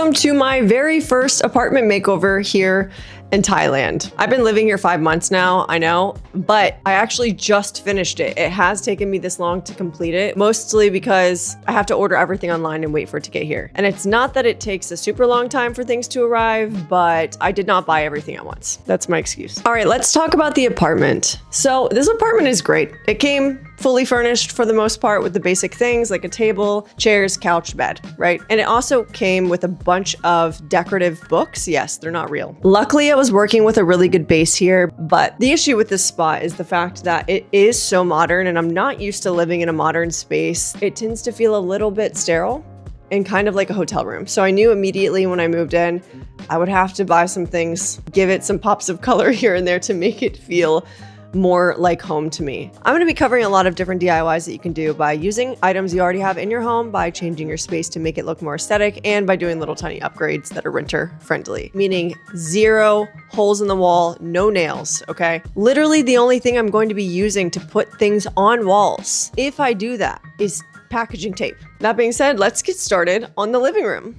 Welcome to my very first apartment makeover here in Thailand. I've been living here 5 months now, I know, but I actually just finished it. It has taken me this long to complete it, mostly because I have to order everything online and wait for it to get here. And it's not that it takes a super long time for things to arrive, but I did not buy everything at once. That's my excuse. All right, let's talk about the apartment. So this apartment is great. It came fully furnished for the most part with the basic things like a table, chairs, couch, bed, right? And it also came with a bunch of decorative books. Yes, they're not real. Luckily, I was working with a really good base here, but the issue with this spot is the fact that it is so modern and I'm not used to living in a modern space. It tends to feel a little bit sterile and kind of like a hotel room. So I knew immediately when I moved in, I would have to buy some things, give it some pops of color here and there to make it feel more like home to me. I'm going to be covering a lot of different DIYs that you can do by using items you already have in your home, by changing your space to make it look more aesthetic, and by doing little tiny upgrades that are renter friendly, meaning 0 holes in the wall, no nails, okay? Literally the only thing I'm going to be using to put things on walls, if I do that, is packaging tape. That being said, let's get started on the living room.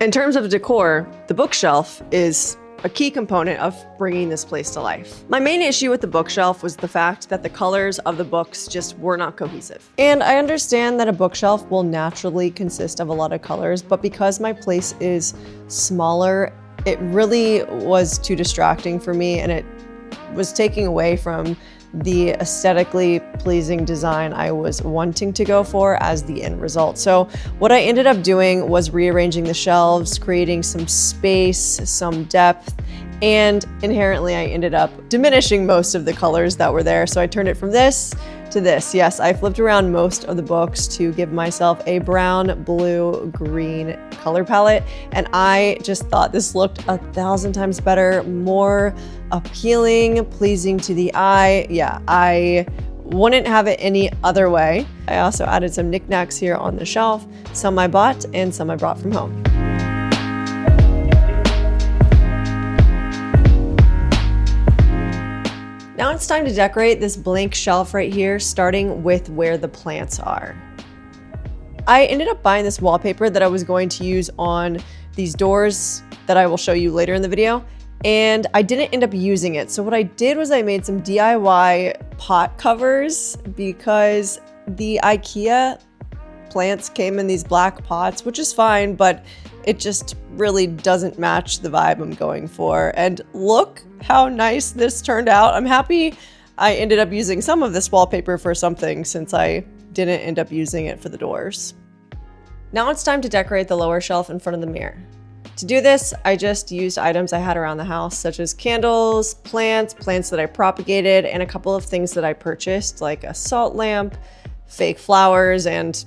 In terms of decor, the bookshelf is a key component of bringing this place to life. My main issue with the bookshelf was the fact that the colors of the books just were not cohesive. And I understand that a bookshelf will naturally consist of a lot of colors, but because my place is smaller, it really was too distracting for me and it was taking away from the aesthetically pleasing design I was wanting to go for as the end result. So what I ended up doing was rearranging the shelves, creating some space, some depth, and inherently I ended up diminishing most of the colors that were there. So I turned it from this to this. Yes, I flipped around most of the books to give myself a brown, blue, green color palette. And I just thought this looked 1,000 times better, more appealing, pleasing to the eye. Yeah, I wouldn't have it any other way. I also added some knickknacks here on the shelf. Some I bought and some I brought from home. Now it's time to decorate this blank shelf right here, starting with where the plants are. I ended up buying this wallpaper that I was going to use on these doors that I will show you later in the video, and I didn't end up using it. So what I did was I made some DIY pot covers because the IKEA plants came in these black pots, which is fine, but it just really doesn't match the vibe I'm going for. And look how nice this turned out. I'm happy I ended up using some of this wallpaper for something since I didn't end up using it for the doors. Now it's time to decorate the lower shelf in front of the mirror. To do this, I just used items I had around the house, such as candles, plants that I propagated, and a couple of things that I purchased, like a salt lamp, fake flowers, and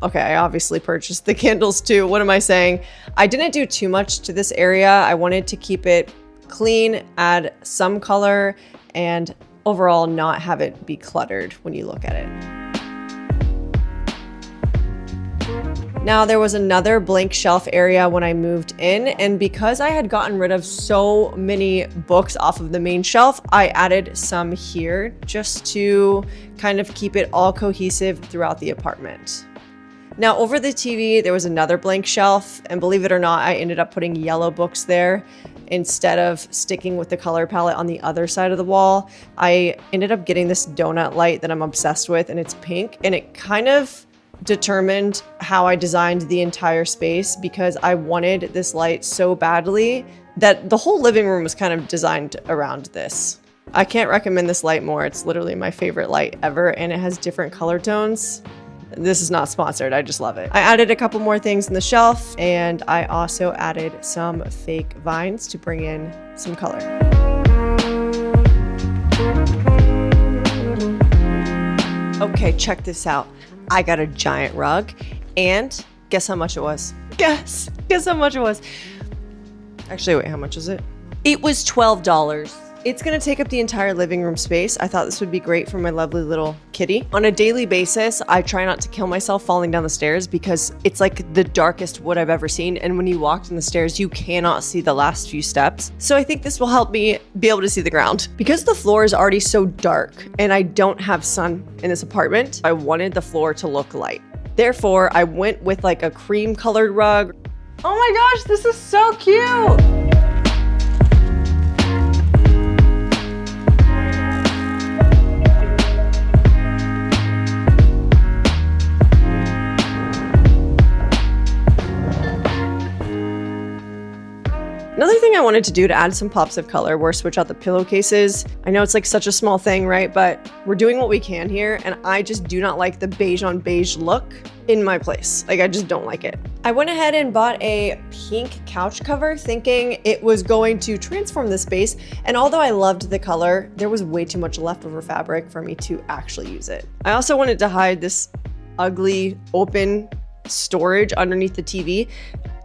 okay, I obviously purchased the candles too. What am I saying? I didn't do too much to this area. I wanted to keep it clean, add some color, and overall not have it be cluttered when you look at it. Now there was another blank shelf area when I moved in, and because I had gotten rid of so many books off of the main shelf, I added some here just to kind of keep it all cohesive throughout the apartment. Now over the TV, there was another blank shelf, and believe it or not, I ended up putting yellow books there instead of sticking with the color palette on the other side of the wall. I ended up getting this donut light that I'm obsessed with, and it's pink, and it kind of determined how I designed the entire space because I wanted this light so badly that the whole living room was kind of designed around this. I can't recommend this light more. It's literally my favorite light ever, and it has different color tones. This is not sponsored, I just love it. I added a couple more things in the shelf, and I also added some fake vines to bring in some color. Okay, check this out. I got a giant rug, and guess how much it was? Guess how much it was? Actually, wait, how much is it? It was $12. It's gonna take up the entire living room space. I thought this would be great for my lovely little kitty. On a daily basis, I try not to kill myself falling down the stairs because it's like the darkest wood I've ever seen. And when you walk down the stairs, you cannot see the last few steps. So I think this will help me be able to see the ground. Because the floor is already so dark and I don't have sun in this apartment, I wanted the floor to look light. Therefore, I went with like a cream colored rug. Oh my gosh, this is so cute. Another thing I wanted to do to add some pops of color were switch out the pillowcases. I know it's like such a small thing, right? But we're doing what we can here, and I just do not like the beige on beige look in my place. Like, I just don't like it. I went ahead and bought a pink couch cover thinking it was going to transform the space, and although I loved the color, there was way too much leftover fabric for me to actually use it. I also wanted to hide this ugly open storage underneath the TV.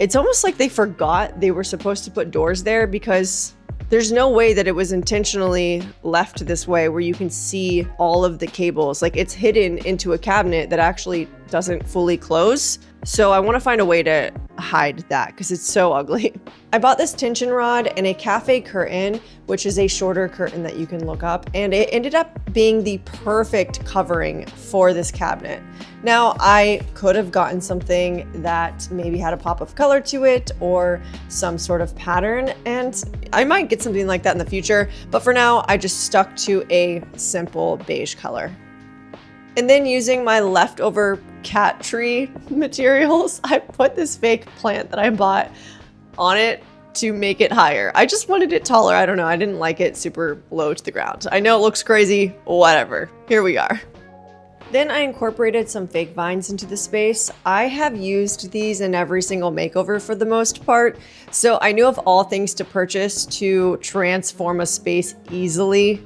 It's almost like they forgot they were supposed to put doors there, because there's no way that it was intentionally left this way where you can see all of the cables. Like, it's hidden into a cabinet that actually doesn't fully close. So I want to find a way to hide that because it's so ugly. I bought this tension rod and a cafe curtain, which is a shorter curtain that you can look up, and it ended up being the perfect covering for this cabinet. Now, I could have gotten something that maybe had a pop of color to it or some sort of pattern, and I might get something like that in the future, but for now, I just stuck to a simple beige color. And then using my leftover cat tree materials, I put this fake plant that I bought on it to make it higher. I just wanted it taller. I don't know. I didn't like it super low to the ground. I know it looks crazy, whatever. Here we are. Then I incorporated some fake vines into the space. I have used these in every single makeover for the most part, so I knew of all things to purchase to transform a space easily,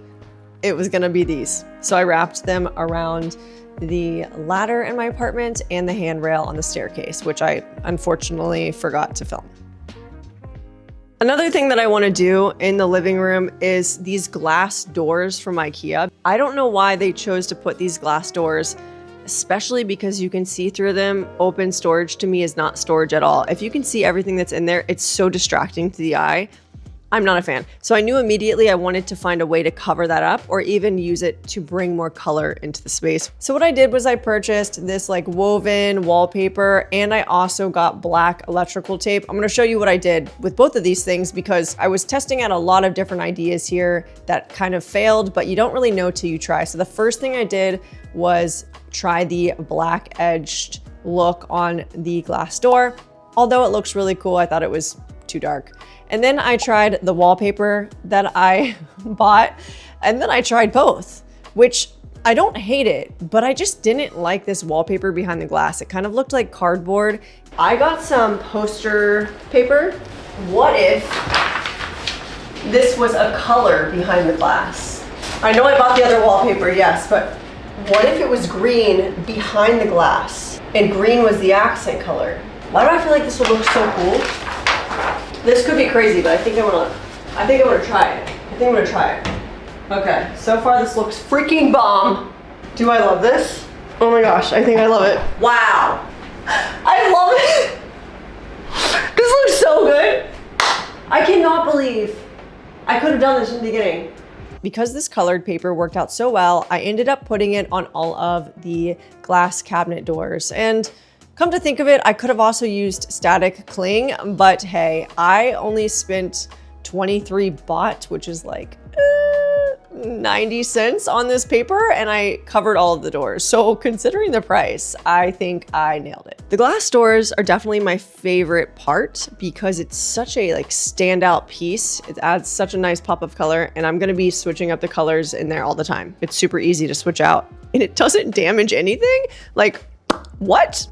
it was gonna be these. So I wrapped them around the ladder in my apartment and the handrail on the staircase, which I unfortunately forgot to film. Another thing that I want to do in the living room is these glass doors from IKEA. I don't know why they chose to put these glass doors, especially because you can see through them. Open storage to me is not storage at all. If you can see everything that's in there, it's so distracting to the eye. I'm not a fan. So I knew immediately I wanted to find a way to cover that up or even use it to bring more color into the space. So what I did was I purchased this like woven wallpaper, and I also got black electrical tape. I'm gonna show you what I did with both of these things because I was testing out a lot of different ideas here that kind of failed, but you don't really know till you try. So the first thing I did was try the black edged look on the glass door. Although it looks really cool, I thought it was too dark. And then I tried the wallpaper that I bought, and then I tried both, which I don't hate it, but I just didn't like this wallpaper behind the glass. It kind of looked like cardboard. I got some poster paper. What if this was a color behind the glass? I know I bought the other wallpaper, yes, but what if it was green behind the glass and green was the accent color? Why do I feel like this would look so cool? This could be crazy, but I think I'm gonna try it. I think I'm gonna try it. Okay, so far this looks freaking bomb. Do I love this? Oh my gosh, I think I love it. Wow, I love it. This looks so good. I cannot believe I could have done this in the beginning. Because this colored paper worked out so well, I ended up putting it on all of the glass cabinet doors. And come to think of it, I could have also used static cling, but hey, I only spent 23 baht, which is like 90 cents on this paper, and I covered all of the doors. So considering the price, I think I nailed it. The glass doors are definitely my favorite part because it's such a like standout piece. It adds such a nice pop of color, and I'm gonna be switching up the colors in there all the time. It's super easy to switch out, and it doesn't damage anything. Like, what?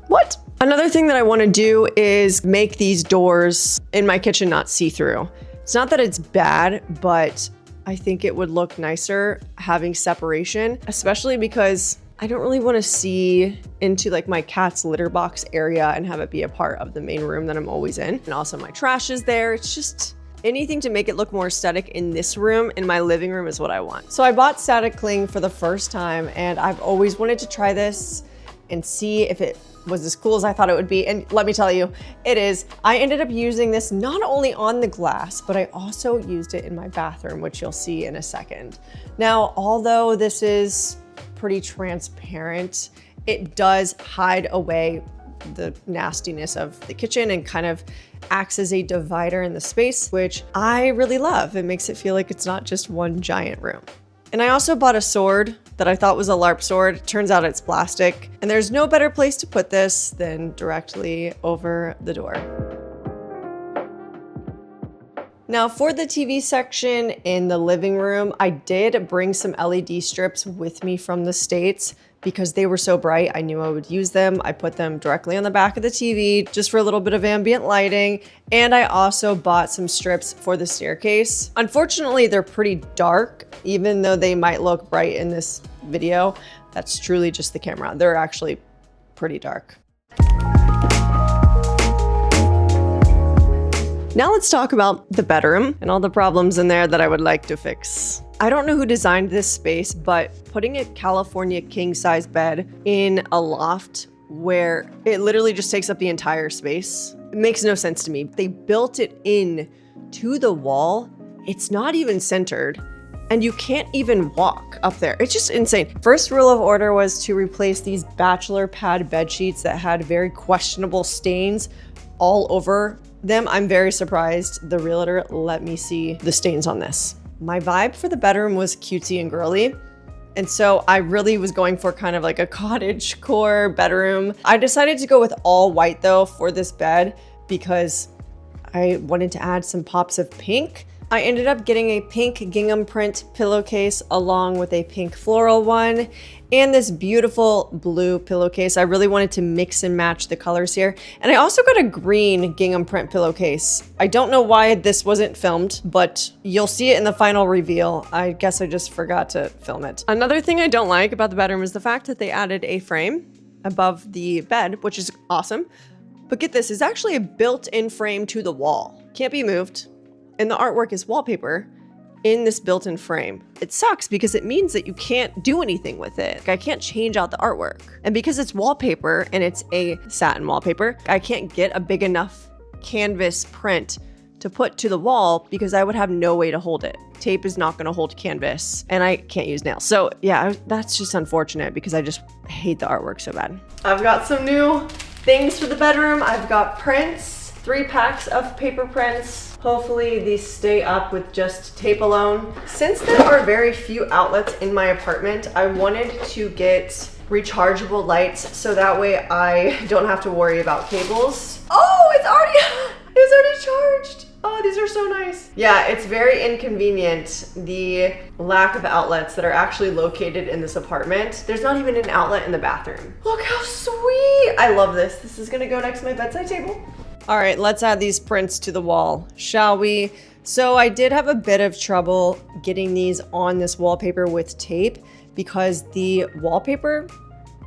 Another thing that I want to do is make these doors in my kitchen not see-through. It's not that it's bad, but I think it would look nicer having separation, especially because I don't really want to see into like my cat's litter box area and have it be a part of the main room that I'm always in. And also my trash is there. It's just anything to make it look more aesthetic in this room. In my living room is what I want. So I bought static cling for the first time, and I've always wanted to try this and see if it was as cool as I thought it would be. And let me tell you, it is. I ended up using this not only on the glass, but I also used it in my bathroom, which you'll see in a second. Now, although this is pretty transparent, it does hide away the nastiness of the kitchen and kind of acts as a divider in the space, which I really love. It makes it feel like it's not just one giant room. And I also bought a sword that I thought was a LARP sword. Turns out it's plastic. And there's no better place to put this than directly over the door. Now for the TV section in the living room, I did bring some LED strips with me from the States because they were so bright. I knew I would use them. I put them directly on the back of the TV just for a little bit of ambient lighting. And I also bought some strips for the staircase. Unfortunately, they're pretty dark, even though they might look bright in this video. That's truly just the camera. They're actually pretty dark. Now let's talk about the bedroom and all the problems in there that I would like to fix. I don't know who designed this space, but putting a California king size bed in a loft where it literally just takes up the entire space, it makes no sense to me. They built it in to the wall. It's not even centered and you can't even walk up there. It's just insane. First rule of order was to replace these bachelor pad bed sheets that had very questionable stains all over them. I'm very surprised the realtor let me see the stains on this. My vibe for the bedroom was cutesy and girly. And so I really was going for kind of like a cottage core bedroom. I decided to go with all white though for this bed because I wanted to add some pops of pink. I ended up getting a pink gingham print pillowcase along with a pink floral one and this beautiful blue pillowcase. I really wanted to mix and match the colors here. And I also got a green gingham print pillowcase. I don't know why this wasn't filmed, but you'll see it in the final reveal. I guess I just forgot to film it. Another thing I don't like about the bedroom is the fact that they added a frame above the bed, which is awesome. But get this, it's actually a built-in frame to the wall. Can't be moved. And the artwork is wallpaper in this built-in frame. It sucks because it means that you can't do anything with it. I can't change out the artwork. And because it's wallpaper and it's a satin wallpaper, I can't get a big enough canvas print to put to the wall because I would have no way to hold it. Tape is not gonna hold canvas and I can't use nails. So yeah, that's just unfortunate because I just hate the artwork so bad. I've got some new things for the bedroom. I've got prints, 3 packs of paper prints. Hopefully these stay up with just tape alone. Since there are very few outlets in my apartment, I wanted to get rechargeable lights so that way I don't have to worry about cables. Oh, it's already charged. Oh, these are so nice. Yeah, it's very inconvenient, the lack of outlets that are actually located in this apartment. There's not even an outlet in the bathroom. Look how sweet. I love this. This is gonna go next to my bedside table. All right, let's add these prints to the wall, shall we? So I did have a bit of trouble getting these on this wallpaper with tape because the wallpaper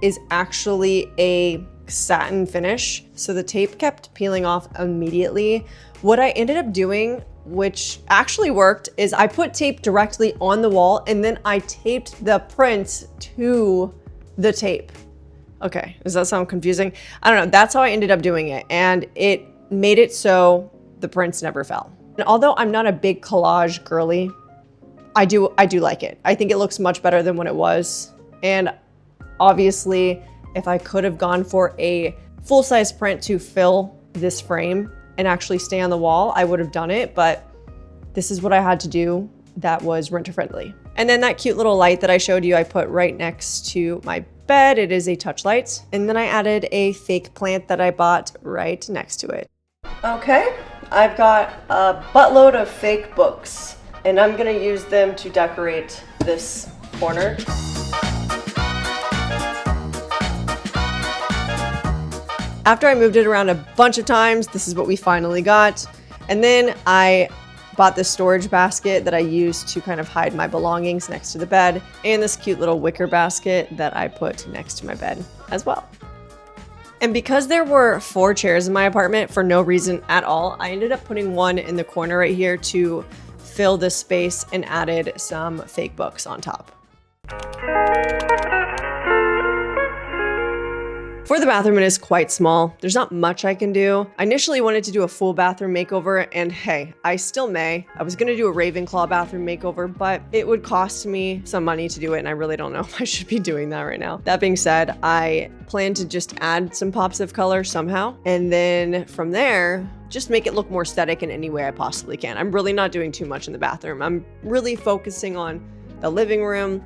is actually a satin finish. So the tape kept peeling off immediately. What I ended up doing, which actually worked, is I put tape directly on the wall and then I taped the prints to the tape. Okay, does that sound confusing? I don't know, that's how I ended up doing it. And it made it so the prints never fell. And although I'm not a big collage girly, I do like it. I think it looks much better than what it was. And obviously, if I could have gone for a full-size print to fill this frame and actually stay on the wall, I would have done it, but this is what I had to do that was renter-friendly. And then that cute little light that I showed you, I put right next to my bed. It is a touch light. And then I added a fake plant that I bought right next to it. Okay, I've got a buttload of fake books and I'm gonna use them to decorate this corner. After I moved it around a bunch of times, this is what we finally got. And then I bought this storage basket that I used to kind of hide my belongings next to the bed, and this cute little wicker basket that I put next to my bed as well. And because there were 4 chairs in my apartment for no reason at all, I ended up putting one in the corner right here to fill this space and added some fake books on top. For the bathroom, it is quite small. There's not much I can do. I initially wanted to do a full bathroom makeover, and hey, I still may. I was gonna do a Ravenclaw bathroom makeover, but it would cost me some money to do it, and I really don't know if I should be doing that right now. That being said, I plan to just add some pops of color somehow, and then from there, just make it look more aesthetic in any way I possibly can. I'm really not doing too much in the bathroom. I'm really focusing on the living room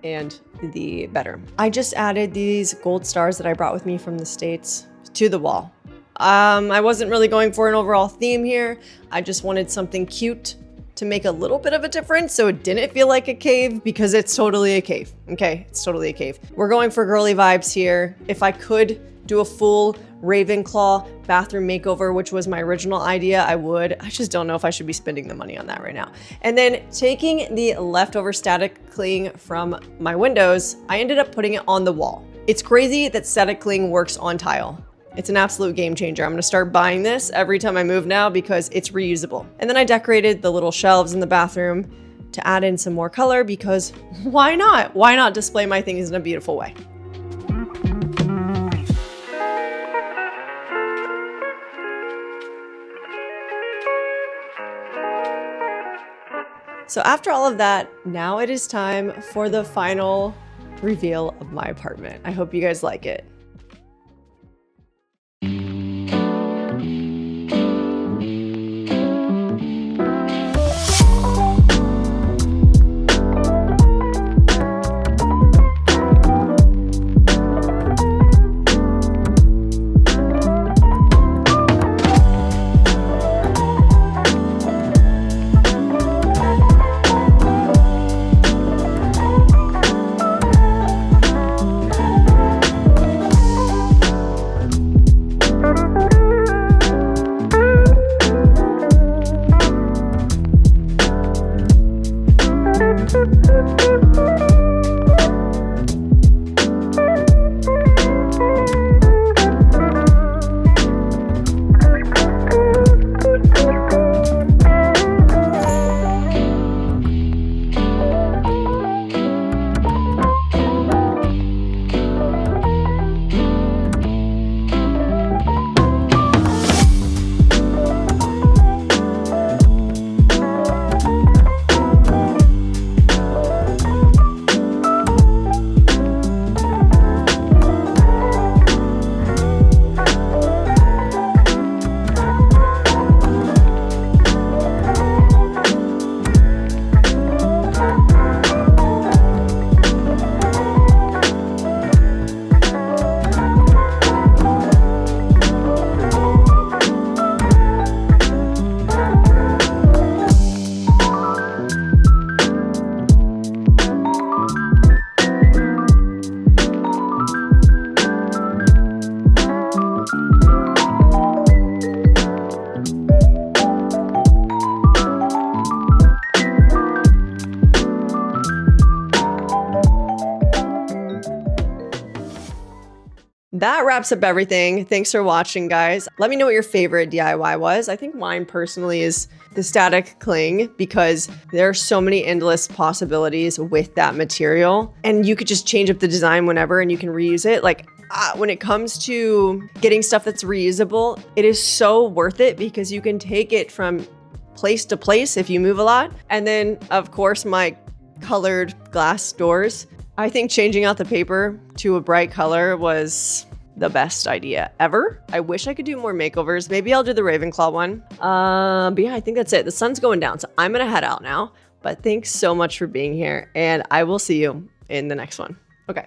and the bedroom. I just added these gold stars that I brought with me from the States to the wall. I wasn't really going for an overall theme here. I just wanted something cute to make a little bit of a difference so it didn't feel like a cave, because it's totally a cave. Okay, it's totally a cave. We're going for girly vibes here. If I could do a full Ravenclaw bathroom makeover, which was my original idea, I would. I just don't know if I should be spending the money on that right now. And then taking the leftover static cling from my windows, I ended up putting it on the wall. It's crazy that static cling works on tile. It's an absolute game changer. I'm gonna start buying this every time I move now because it's reusable. And then I decorated the little shelves in the bathroom to add in some more color, because why not? Why not display my things in a beautiful way? So after all of that, now it is time for the final reveal of my apartment. I hope you guys like it. That wraps up everything. Thanks for watching, guys. Let me know what your favorite DIY was. I think mine personally is the static cling, because there are so many endless possibilities with that material, and you could just change up the design whenever and you can reuse it. Like when it comes to getting stuff that's reusable, it is so worth it because you can take it from place to place if you move a lot. And then of course, my colored glass doors. I think changing out the paper to a bright color was the best idea ever. I wish I could do more makeovers. Maybe I'll do the Ravenclaw one. But yeah, I think that's it. The sun's going down, so I'm gonna head out now. But thanks so much for being here, and I will see you in the next one. Okay.